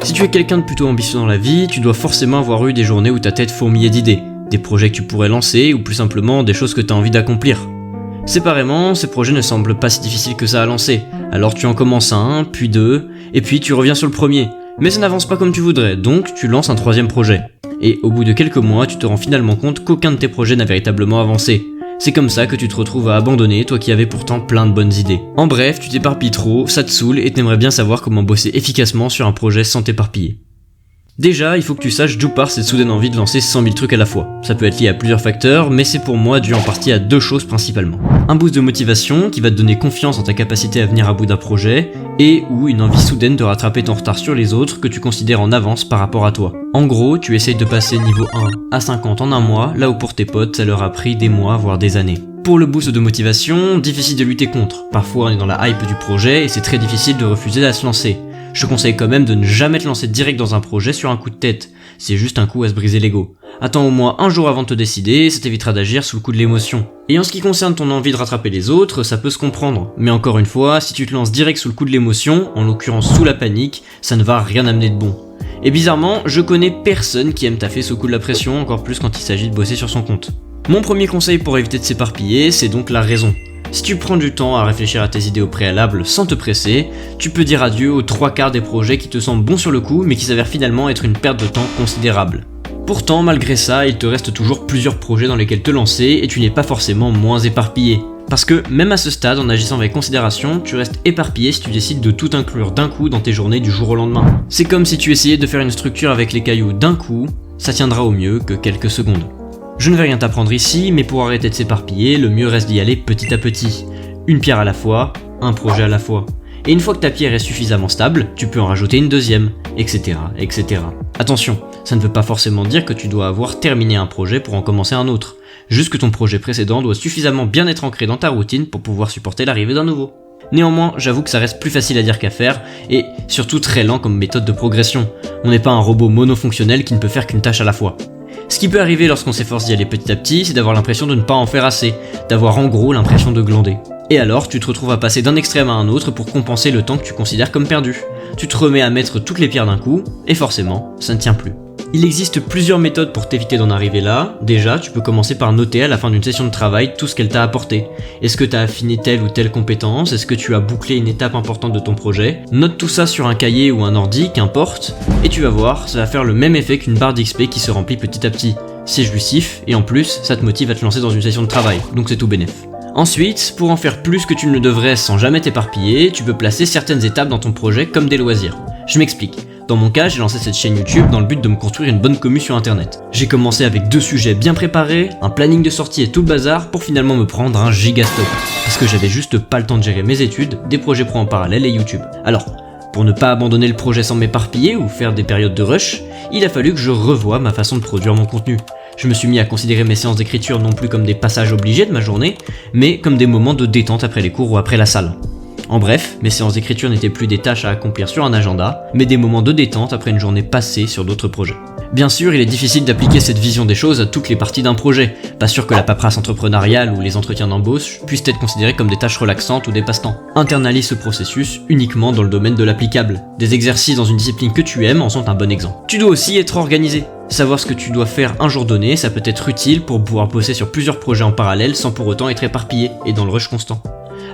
Si tu es quelqu'un de plutôt ambitieux dans la vie, tu dois forcément avoir eu des journées où ta tête fourmillait d'idées, des projets que tu pourrais lancer ou plus simplement des choses que tu as envie d'accomplir. Séparément, ces projets ne semblent pas si difficiles que ça à lancer, alors tu en commences un, puis deux, et puis tu reviens sur le premier. Mais ça n'avance pas comme tu voudrais, donc tu lances un troisième projet. Et au bout de quelques mois, tu te rends finalement compte qu'aucun de tes projets n'a véritablement avancé. C'est comme ça que tu te retrouves à abandonner, toi qui avais pourtant plein de bonnes idées. En bref, tu t'éparpilles trop, ça te saoule et t'aimerais bien savoir comment bosser efficacement sur un projet sans t'éparpiller. Déjà, il faut que tu saches d'où part cette soudaine envie de lancer 100 000 trucs à la fois. Ça peut être lié à plusieurs facteurs, mais c'est pour moi dû en partie à deux choses principalement. Un boost de motivation qui va te donner confiance en ta capacité à venir à bout d'un projet, et ou une envie soudaine de rattraper ton retard sur les autres que tu considères en avance par rapport à toi. En gros, tu essayes de passer niveau 1 à 50 en un mois, là où pour tes potes, ça leur a pris des mois, voire des années. Pour le boost de motivation, difficile de lutter contre. Parfois on est dans la hype du projet et c'est très difficile de refuser à se lancer. Je conseille quand même de ne jamais te lancer direct dans un projet sur un coup de tête, c'est juste un coup à se briser l'ego. Attends au moins un jour avant de te décider, ça t'évitera d'agir sous le coup de l'émotion. Et en ce qui concerne ton envie de rattraper les autres, ça peut se comprendre. Mais encore une fois, si tu te lances direct sous le coup de l'émotion, en l'occurrence sous la panique, ça ne va rien amener de bon. Et bizarrement, je connais personne qui aime taffer sous le coup de la pression, encore plus quand il s'agit de bosser sur son compte. Mon premier conseil pour éviter de s'éparpiller, c'est donc la raison. Si tu prends du temps à réfléchir à tes idées au préalable sans te presser, tu peux dire adieu aux 3/4 des projets qui te semblent bons sur le coup mais qui s'avèrent finalement être une perte de temps considérable. Pourtant, malgré ça, il te reste toujours plusieurs projets dans lesquels te lancer et tu n'es pas forcément moins éparpillé. Parce que même à ce stade, en agissant avec considération, tu restes éparpillé si tu décides de tout inclure d'un coup dans tes journées du jour au lendemain. C'est comme si tu essayais de faire une structure avec les cailloux d'un coup, ça tiendra au mieux que quelques secondes. Je ne vais rien t'apprendre ici, mais pour arrêter de s'éparpiller, le mieux reste d'y aller petit à petit. Une pierre à la fois, un projet à la fois. Et une fois que ta pierre est suffisamment stable, tu peux en rajouter une deuxième, etc., etc. Attention, ça ne veut pas forcément dire que tu dois avoir terminé un projet pour en commencer un autre. Juste que ton projet précédent doit suffisamment bien être ancré dans ta routine pour pouvoir supporter l'arrivée d'un nouveau. Néanmoins, j'avoue que ça reste plus facile à dire qu'à faire, et surtout très lent comme méthode de progression. On n'est pas un robot monofonctionnel qui ne peut faire qu'une tâche à la fois. Ce qui peut arriver lorsqu'on s'efforce d'y aller petit à petit, c'est d'avoir l'impression de ne pas en faire assez, d'avoir en gros l'impression de glander. Et alors, tu te retrouves à passer d'un extrême à un autre pour compenser le temps que tu considères comme perdu. Tu te remets à mettre toutes les pierres d'un coup, et forcément, ça ne tient plus. Il existe plusieurs méthodes pour t'éviter d'en arriver là. Déjà, tu peux commencer par noter à la fin d'une session de travail tout ce qu'elle t'a apporté. Est-ce que tu as affiné telle ou telle compétence? Est-ce que tu as bouclé une étape importante de ton projet? Note tout ça sur un cahier ou un ordi, qu'importe, et tu vas voir, ça va faire le même effet qu'une barre d'XP qui se remplit petit à petit. C'est jouissif, et en plus, ça te motive à te lancer dans une session de travail, donc c'est tout bénef. Ensuite, pour en faire plus que tu ne le devrais sans jamais t'éparpiller, tu peux placer certaines étapes dans ton projet comme des loisirs. Je m'explique. Dans mon cas, j'ai lancé cette chaîne YouTube dans le but de me construire une bonne commu sur internet. J'ai commencé avec 2 sujets bien préparés, un planning de sortie et tout le bazar pour finalement me prendre un gigastock. Parce que j'avais juste pas le temps de gérer mes études, des projets pro en parallèle et YouTube. Alors, pour ne pas abandonner le projet sans m'éparpiller ou faire des périodes de rush, il a fallu que je revoie ma façon de produire mon contenu. Je me suis mis à considérer mes séances d'écriture non plus comme des passages obligés de ma journée, mais comme des moments de détente après les cours ou après la salle. En bref, mes séances d'écriture n'étaient plus des tâches à accomplir sur un agenda, mais des moments de détente après une journée passée sur d'autres projets. Bien sûr, il est difficile d'appliquer cette vision des choses à toutes les parties d'un projet. Pas sûr que la paperasse entrepreneuriale ou les entretiens d'embauche puissent être considérés comme des tâches relaxantes ou des passe-temps. Internalise ce processus uniquement dans le domaine de l'applicable. Des exercices dans une discipline que tu aimes en sont un bon exemple. Tu dois aussi être organisé. Savoir ce que tu dois faire un jour donné, ça peut être utile pour pouvoir bosser sur plusieurs projets en parallèle sans pour autant être éparpillé et dans le rush constant.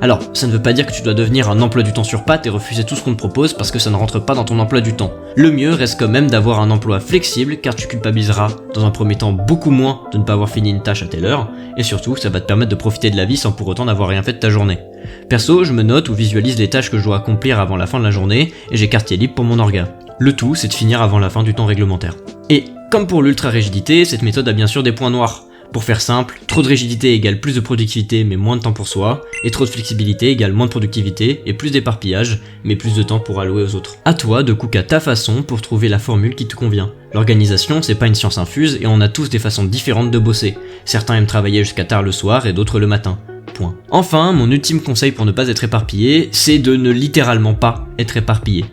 Alors, ça ne veut pas dire que tu dois devenir un emploi du temps sur pattes et refuser tout ce qu'on te propose parce que ça ne rentre pas dans ton emploi du temps. Le mieux reste quand même d'avoir un emploi flexible car tu culpabiliseras dans un premier temps beaucoup moins de ne pas avoir fini une tâche à telle heure et surtout ça va te permettre de profiter de la vie sans pour autant n'avoir rien fait de ta journée. Perso, je me note ou visualise les tâches que je dois accomplir avant la fin de la journée et j'ai quartier libre pour mon orga. Le tout, c'est de finir avant la fin du temps réglementaire. Et comme pour l'ultra-rigidité, cette méthode a bien sûr des points noirs. Pour faire simple, trop de rigidité égale plus de productivité mais moins de temps pour soi, et trop de flexibilité égale moins de productivité et plus d'éparpillage, mais plus de temps pour allouer aux autres. À toi de cook à ta façon pour trouver la formule qui te convient. L'organisation, c'est pas une science infuse et on a tous des façons différentes de bosser. Certains aiment travailler jusqu'à tard le soir et d'autres le matin. Point. Enfin, mon ultime conseil pour ne pas être éparpillé, c'est de ne littéralement pas être éparpillé.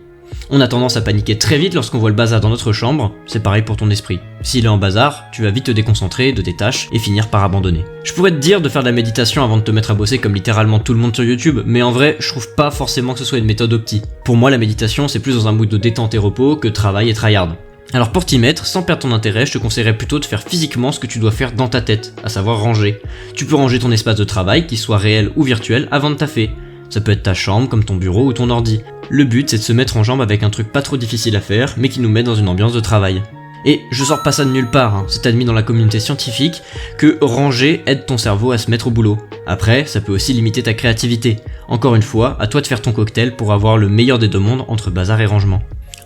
On a tendance à paniquer très vite lorsqu'on voit le bazar dans notre chambre, c'est pareil pour ton esprit. S'il est en bazar, tu vas vite te déconcentrer de tes tâches et finir par abandonner. Je pourrais te dire de faire de la méditation avant de te mettre à bosser comme littéralement tout le monde sur YouTube, mais en vrai, je trouve pas forcément que ce soit une méthode opti. Pour moi, la méditation, c'est plus dans un mood de détente et repos que travail et tryhard. Alors pour t'y mettre, sans perdre ton intérêt, je te conseillerais plutôt de faire physiquement ce que tu dois faire dans ta tête, à savoir ranger. Tu peux ranger ton espace de travail, qu'il soit réel ou virtuel, avant de taffer. Ça peut être ta chambre, comme ton bureau ou ton ordi. Le but, c'est de se mettre en jambe avec un truc pas trop difficile à faire, mais qui nous met dans une ambiance de travail. Et je sors pas ça de nulle part, c'est admis dans la communauté scientifique que ranger aide ton cerveau à se mettre au boulot. Après, ça peut aussi limiter ta créativité. Encore une fois, à toi de faire ton cocktail pour avoir le meilleur des deux mondes entre bazar et rangement.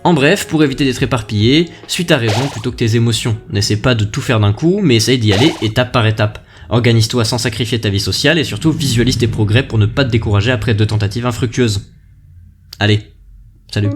En bref, pour éviter d'être éparpillé, suis ta raison plutôt que tes émotions. N'essaie pas de tout faire d'un coup, mais essaye d'y aller étape par étape. Organise-toi sans sacrifier ta vie sociale et surtout visualise tes progrès pour ne pas te décourager après 2 tentatives infructueuses. Allez, salut.